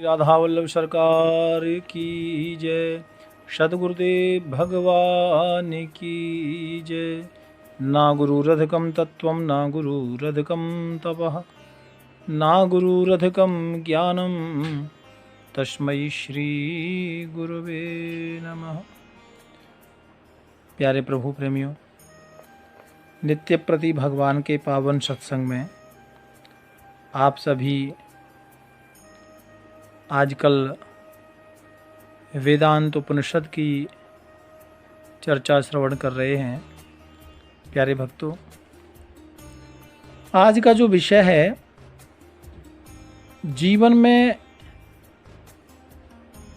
राधा वल्लभ सरकार की जय। सद्गुरुदेव भगवान की जय। ना गुरुरधिकं तत्त्वं ना गुरुरधिकं तपः ना गुरुरधिकं ज्ञानं तस्मै श्री गुरुवे नमः। प्यारे प्रभु प्रेमियों, नित्य प्रति भगवान के पावन सत्संग में आप सभी आजकल वेदांत उपनिषद की चर्चा श्रवण कर रहे हैं। प्यारे भक्तों, आज का जो विषय है, जीवन में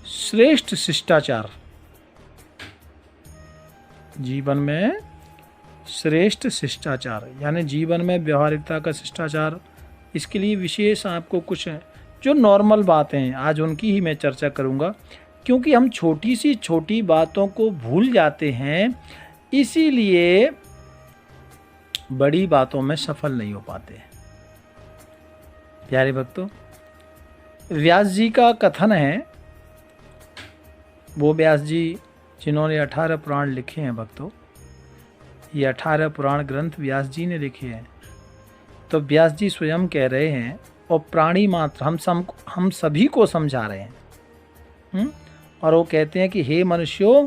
श्रेष्ठ शिष्टाचार। जीवन में श्रेष्ठ शिष्टाचार यानी जीवन में व्यवहारिकता का शिष्टाचार। इसके लिए विशेष आपको कुछ जो नॉर्मल बातें हैं आज उनकी ही मैं चर्चा करूंगा, क्योंकि हम छोटी सी छोटी बातों को भूल जाते हैं, इसीलिए बड़ी बातों में सफल नहीं हो पाते। प्यारे भक्तों, व्यास जी का कथन है, वो व्यास जी जिन्होंने 18 पुराण लिखे हैं। भक्तों, ये 18 पुराण ग्रंथ व्यास जी ने लिखे हैं। तो व्यास जी स्वयं कह रहे हैं और प्राणी मात्र हम सभी को समझा रहे हैं। और वो कहते हैं कि हे मनुष्यों,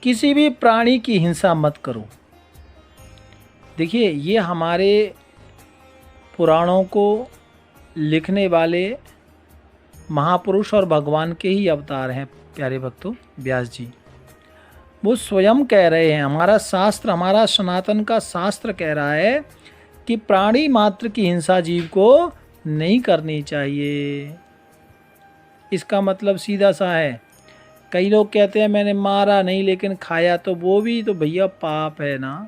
किसी भी प्राणी की हिंसा मत करो। देखिए, ये हमारे पुराणों को लिखने वाले महापुरुष और भगवान के ही अवतार हैं। प्यारे भक्तों, व्यास जी वो स्वयं कह रहे हैं, हमारा शास्त्र, हमारा सनातन का शास्त्र कह रहा है कि प्राणी मात्र की हिंसा जीव को नहीं करनी चाहिए। इसका मतलब सीधा सा है। कई लोग कहते हैं मैंने मारा नहीं लेकिन खाया, तो वो भी तो भैया पाप है ना।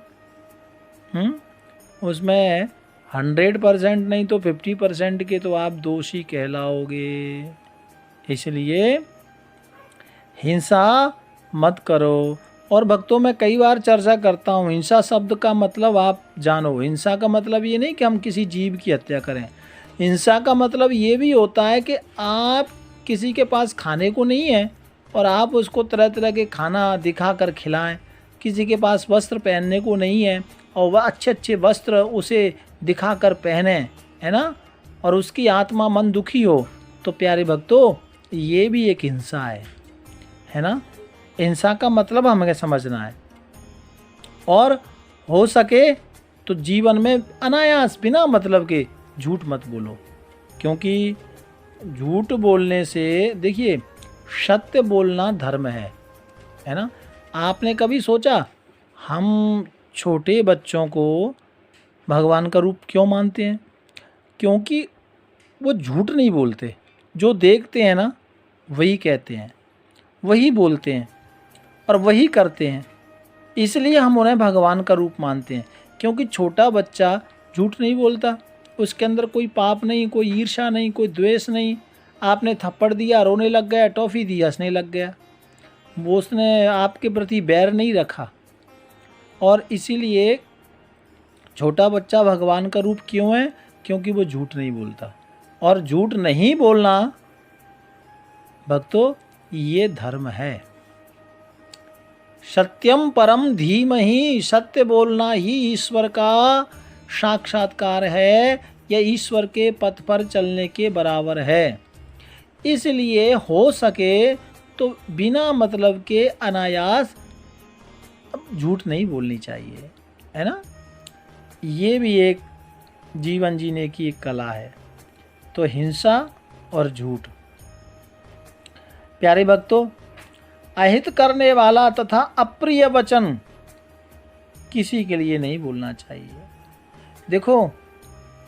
उसमें 100% नहीं तो 50% के तो आप दोषी कहलाओगे। इसलिए हिंसा मत करो। और भक्तों, मैं कई बार चर्चा करता हूँ, हिंसा शब्द का मतलब आप जानो। हिंसा का मतलब ये नहीं कि हम किसी जीव की हत्या करें। हिंसा का मतलब ये भी होता है कि आप किसी के पास खाने को नहीं है और आप उसको तरह तरह के खाना दिखा कर खिलाएं। किसी के पास वस्त्र पहनने को नहीं है और वह अच्छे अच्छे वस्त्र उसे दिखा कर पहने, है ना, और उसकी आत्मा मन दुखी हो, तो प्यारे भक्तों, ये भी एक हिंसा है ना। हिंसा का मतलब हमें समझना है। और हो सके तो जीवन में अनायास बिना मतलब के झूठ मत बोलो, क्योंकि झूठ बोलने से, देखिए, सत्य बोलना धर्म है ना। आपने कभी सोचा हम छोटे बच्चों को भगवान का रूप क्यों मानते हैं? क्योंकि वो झूठ नहीं बोलते। जो देखते हैं ना वही कहते हैं, वही बोलते हैं और वही करते हैं। इसलिए हम उन्हें भगवान का रूप मानते हैं, क्योंकि छोटा बच्चा झूठ नहीं बोलता, उसके अंदर कोई पाप नहीं, कोई ईर्ष्या नहीं, कोई द्वेष नहीं। आपने थप्पड़ दिया, रोने लग गया, टॉफ़ी दी, हंसने लग गया, वो उसने आपके प्रति बैर नहीं रखा। और इसीलिए छोटा बच्चा भगवान का रूप क्यों है? क्योंकि वो झूठ नहीं बोलता। और झूठ नहीं बोलना भक्तों, ये धर्म है। सत्यम परम धीमहि, सत्य बोलना ही ईश्वर का साक्षात्कार है, यह ईश्वर के पथ पर चलने के बराबर है। इसलिए हो सके तो बिना मतलब के अनायास झूठ नहीं बोलनी चाहिए, है ना। ये भी एक जीवन जीने की एक कला है। तो हिंसा और झूठ, प्यारे भक्तों, अहित करने वाला तथा अप्रिय वचन किसी के लिए नहीं बोलना चाहिए। देखो,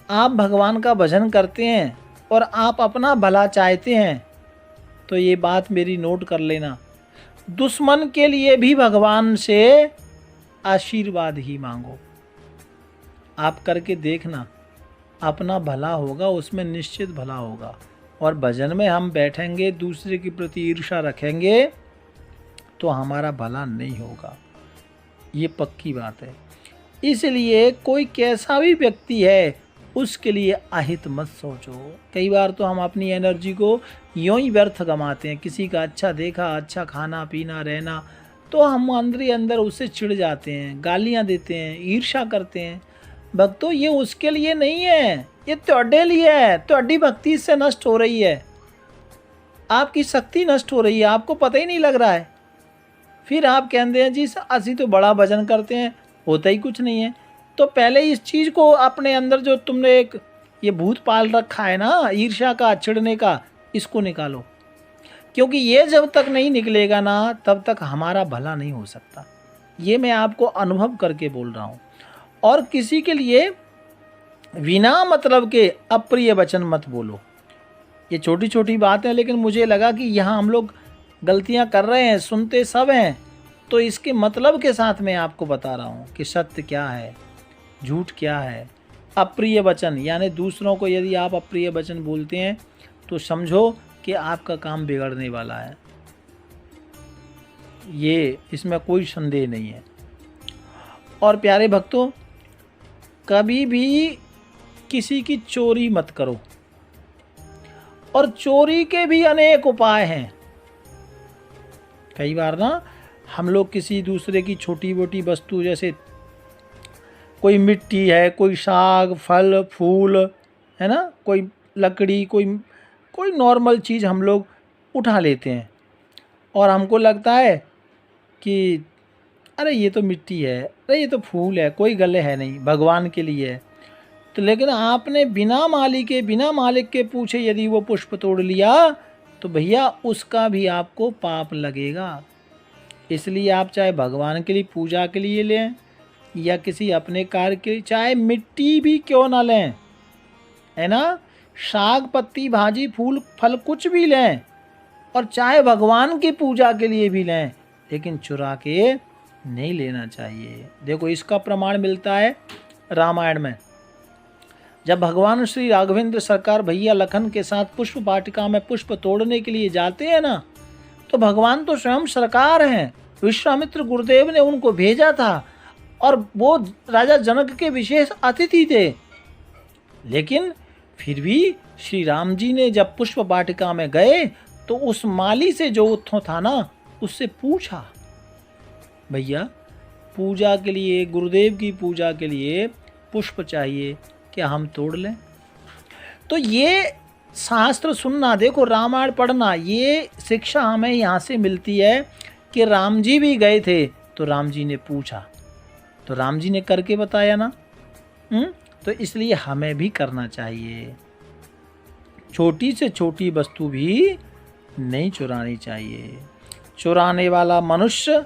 आप भगवान का भजन करते हैं और आप अपना भला चाहते हैं, तो ये बात मेरी नोट कर लेना, दुश्मन के लिए भी भगवान से आशीर्वाद ही मांगो। आप करके देखना, अपना भला होगा, उसमें निश्चित भला होगा। और भजन में हम बैठेंगे, दूसरे के प्रति ईर्ष्या रखेंगे, तो हमारा भला नहीं होगा। ये पक्की बात है। इसलिए कोई कैसा भी व्यक्ति है, उसके लिए अहित मत सोचो। कई बार तो हम अपनी एनर्जी को यूं ही व्यर्थ गंवाते हैं। किसी का अच्छा देखा, अच्छा खाना पीना रहना, तो हम अंदर ही अंदर उससे चिढ़ जाते हैं, गालियां देते हैं, ईर्ष्या करते हैं। भक्तों, ये उसके लिए नहीं है, ये ਤੁਹਾਡੇ लिए है। ਤੁਹਾਡੀ भक्ति इससे नष्ट हो रही है, आपकी शक्ति नष्ट हो रही है, आपको पता ही नहीं लग रहा है। फिर आप कहते हैं जी असी तो बड़ा भजन करते हैं, होता ही कुछ नहीं है। तो पहले इस चीज़ को अपने अंदर जो तुमने एक ये भूत पाल रखा है ना, ईर्ष्या का, चिढ़ने का, इसको निकालो। क्योंकि ये जब तक नहीं निकलेगा ना, तब तक हमारा भला नहीं हो सकता। ये मैं आपको अनुभव करके बोल रहा हूँ। और किसी के लिए बिना मतलब के अप्रिय वचन मत बोलो। ये छोटी छोटी बातें, लेकिन मुझे लगा कि यहाँ हम लोग गलतियाँ कर रहे हैं, सुनते सब हैं, तो इसके मतलब के साथ मैं आपको बता रहा हूँ कि सत्य क्या है, झूठ क्या है। अप्रिय वचन यानी दूसरों को यदि आप अप्रिय वचन बोलते हैं तो समझो कि आपका काम बिगड़ने वाला है, ये इसमें कोई संदेह नहीं है। और प्यारे भक्तों, कभी भी किसी की चोरी मत करो। और चोरी के भी अनेक उपाय हैं। कई बार ना हम लोग किसी दूसरे की छोटी मोटी वस्तु, जैसे कोई मिट्टी है, कोई साग, फल, फूल है ना, कोई लकड़ी, कोई नॉर्मल चीज़ हम लोग उठा लेते हैं और हमको लगता है कि अरे ये तो मिट्टी है, अरे ये तो फूल है, कोई गले है नहीं, भगवान के लिए है। तो लेकिन आपने बिना मालिक के पूछे यदि वो पुष्प तोड़ लिया तो भैया उसका भी आपको पाप लगेगा। इसलिए आप चाहे भगवान के लिए पूजा के लिए लें या किसी अपने कार्य के लिए, चाहे मिट्टी भी क्यों ना लें, है ना, साग पत्ती भाजी फूल फल कुछ भी लें, और चाहे भगवान की पूजा के लिए भी लें, लेकिन चुरा के नहीं लेना चाहिए। देखो इसका प्रमाण मिलता है रामायण में। जब भगवान श्री राघवेंद्र सरकार भैया लखन के साथ पुष्प वाटिका में पुष्प तोड़ने के लिए जाते हैं ना, तो भगवान तो स्वयं सरकार हैं, विश्वामित्र गुरुदेव ने उनको भेजा था और वो राजा जनक के विशेष अतिथि थे। लेकिन फिर भी श्री राम जी ने जब पुष्प वाटिका में गए तो उस माली से जो उत्थों था ना, उससे पूछा, भैया पूजा के लिए, गुरुदेव की पूजा के लिए पुष्प चाहिए, क्या हम तोड़ लें? तो ये शास्त्र सुनना, देखो रामायण पढ़ना, ये शिक्षा हमें यहाँ से मिलती है कि राम जी भी गए थे तो राम जी ने पूछा, तो राम जी ने करके बताया ना। तो इसलिए हमें भी करना चाहिए। छोटी से छोटी वस्तु भी नहीं चुरानी चाहिए। चुराने वाला मनुष्य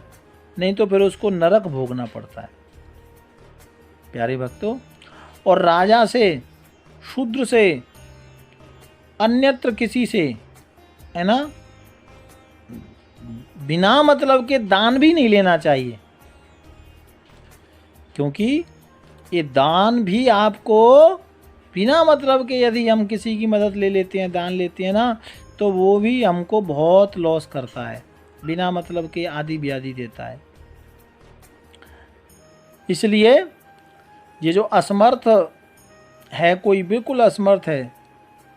नहीं तो फिर उसको नरक भोगना पड़ता है। प्यारे भक्तों, और राजा से, शूद्र से, अन्यत्र किसी से, है ना, बिना मतलब के दान भी नहीं लेना चाहिए। क्योंकि ये दान भी आपको बिना मतलब के, यदि हम किसी की मदद ले लेते हैं, दान लेते हैं ना, तो वो भी हमको बहुत लॉस करता है, बिना मतलब के आदि ब्याधि देता है। इसलिए ये जो असमर्थ है, कोई बिल्कुल असमर्थ है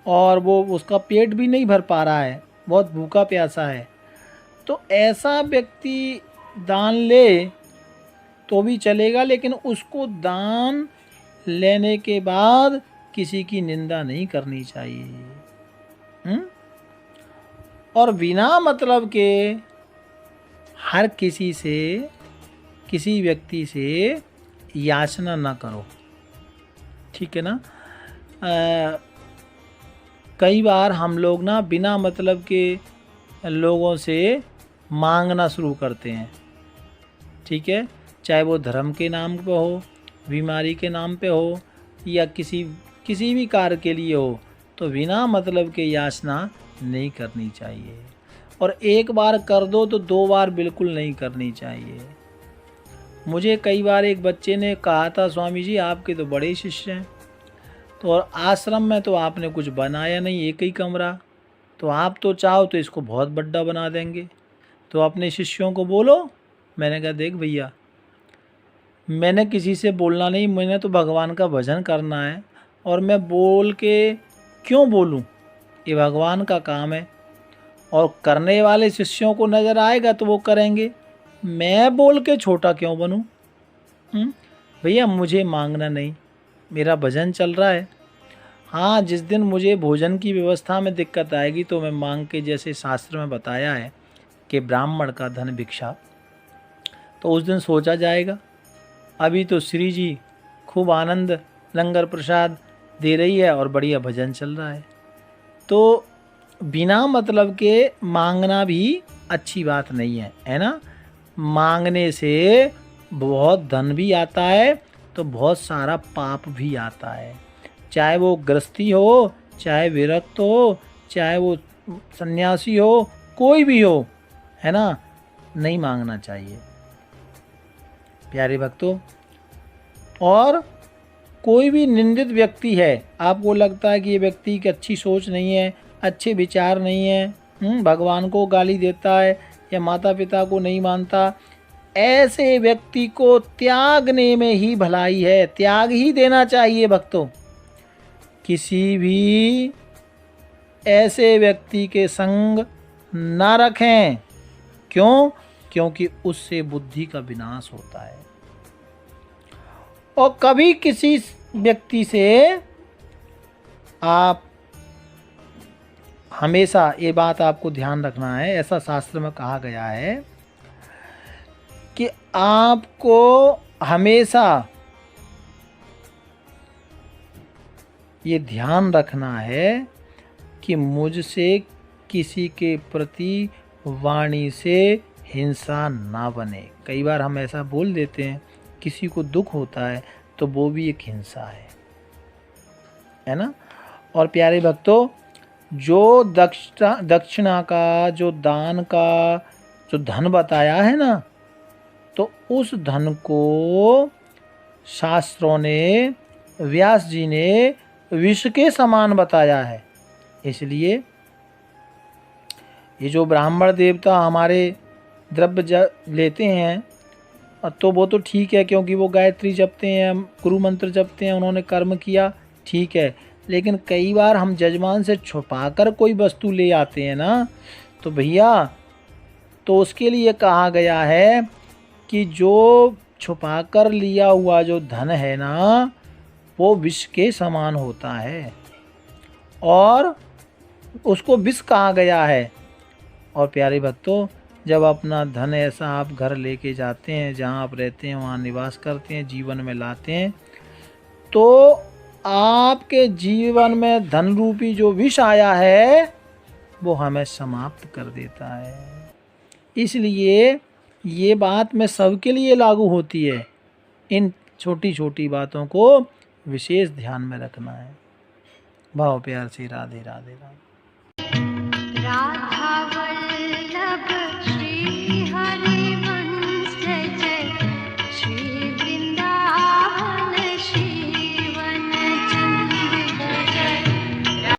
और वो उसका पेट भी नहीं भर पा रहा है, बहुत भूखा प्यासा है, तो ऐसा व्यक्ति दान ले तो भी चलेगा, लेकिन उसको दान लेने के बाद किसी की निंदा नहीं करनी चाहिए। और बिना मतलब के हर किसी से, किसी व्यक्ति से याचना ना करो, ठीक है ना। कई बार हम लोग ना बिना मतलब के लोगों से मांगना शुरू करते हैं, ठीक है, चाहे वो धर्म के नाम पे हो, बीमारी के नाम पे हो, या किसी भी कार्य के लिए हो, तो बिना मतलब के याचना नहीं करनी चाहिए। और एक बार कर दो तो दो बार बिल्कुल नहीं करनी चाहिए। मुझे कई बार एक बच्चे ने कहा था, स्वामी जी आपके तो बड़े शिष्य हैं, तो और आश्रम में तो आपने कुछ बनाया नहीं, एक ही कमरा, तो आप तो चाहो तो इसको बहुत बड़ा बना देंगे, तो अपने शिष्यों को बोलो। मैंने कहा देख भैया, मैंने किसी से बोलना नहीं, मैंने तो भगवान का भजन करना है, और मैं बोल के क्यों बोलूं? ये भगवान का काम है, और करने वाले शिष्यों को नज़र आएगा तो वो करेंगे। मैं बोल के छोटा क्यों बनूं? भैया मुझे मांगना नहीं, मेरा भजन चल रहा है। हाँ, जिस दिन मुझे भोजन की व्यवस्था में दिक्कत आएगी तो मैं मांग के, जैसे शास्त्र में बताया है कि ब्राह्मण का धन भिक्षा, तो उस दिन सोचा जाएगा। अभी तो श्री जी खूब आनंद लंगर प्रसाद दे रही है और बढ़िया भजन चल रहा है। तो बिना मतलब के मांगना भी अच्छी बात नहीं है, है ना। मांगने से बहुत धन भी आता है तो बहुत सारा पाप भी आता है। चाहे वो गृहस्थी हो, चाहे विरक्त हो, चाहे वो सन्यासी हो, कोई भी हो, है ना, नहीं मांगना चाहिए प्यारे भक्तों। और कोई भी निंदित व्यक्ति है, आपको लगता है कि ये व्यक्ति की अच्छी सोच नहीं है, अच्छे विचार नहीं है, भगवान को गाली देता है या माता पिता को नहीं मानता, ऐसे व्यक्ति को त्यागने में ही भलाई है, त्याग ही देना चाहिए भक्तों। किसी भी ऐसे व्यक्ति के संग ना रखें। क्यों? क्योंकि उससे बुद्धि का विनाश होता है। और कभी किसी व्यक्ति से आप, हमेशा ये बात आपको ध्यान रखना है, ऐसा शास्त्र में कहा गया है कि आपको हमेशा ये ध्यान रखना है कि मुझसे किसी के प्रति वाणी से हिंसा ना बने। कई बार हम ऐसा बोल देते हैं, किसी को दुख होता है तो वो भी एक हिंसा है ना। और प्यारे भक्तों, जो दक्षिणा का, जो दान का जो धन बताया है ना, तो उस धन को शास्त्रों ने, व्यास जी ने विष के समान बताया है। इसलिए ये जो ब्राह्मण देवता हमारे द्रव्य लेते हैं, तो वो तो ठीक है, क्योंकि वो गायत्री जपते हैं, गुरु मंत्र जपते हैं, उन्होंने कर्म किया, ठीक है। लेकिन कई बार हम जजमान से छुपाकर कोई वस्तु ले आते हैं ना, तो भैया, तो उसके लिए कहा गया है कि जो छुपाकर लिया हुआ जो धन है ना, वो विष के समान होता है, और उसको विष कहा गया है। और प्यारे भक्तों, जब अपना धन ऐसा आप घर लेके जाते हैं, जहाँ आप रहते हैं वहाँ निवास करते हैं, जीवन में लाते हैं, तो आपके जीवन में धन रूपी जो विष आया है वो हमें समाप्त कर देता है। इसलिए ये बात में सबके लिए लागू होती है। इन छोटी छोटी बातों को विशेष ध्यान में रखना है। भाव प्यार से राधे राधे राधे।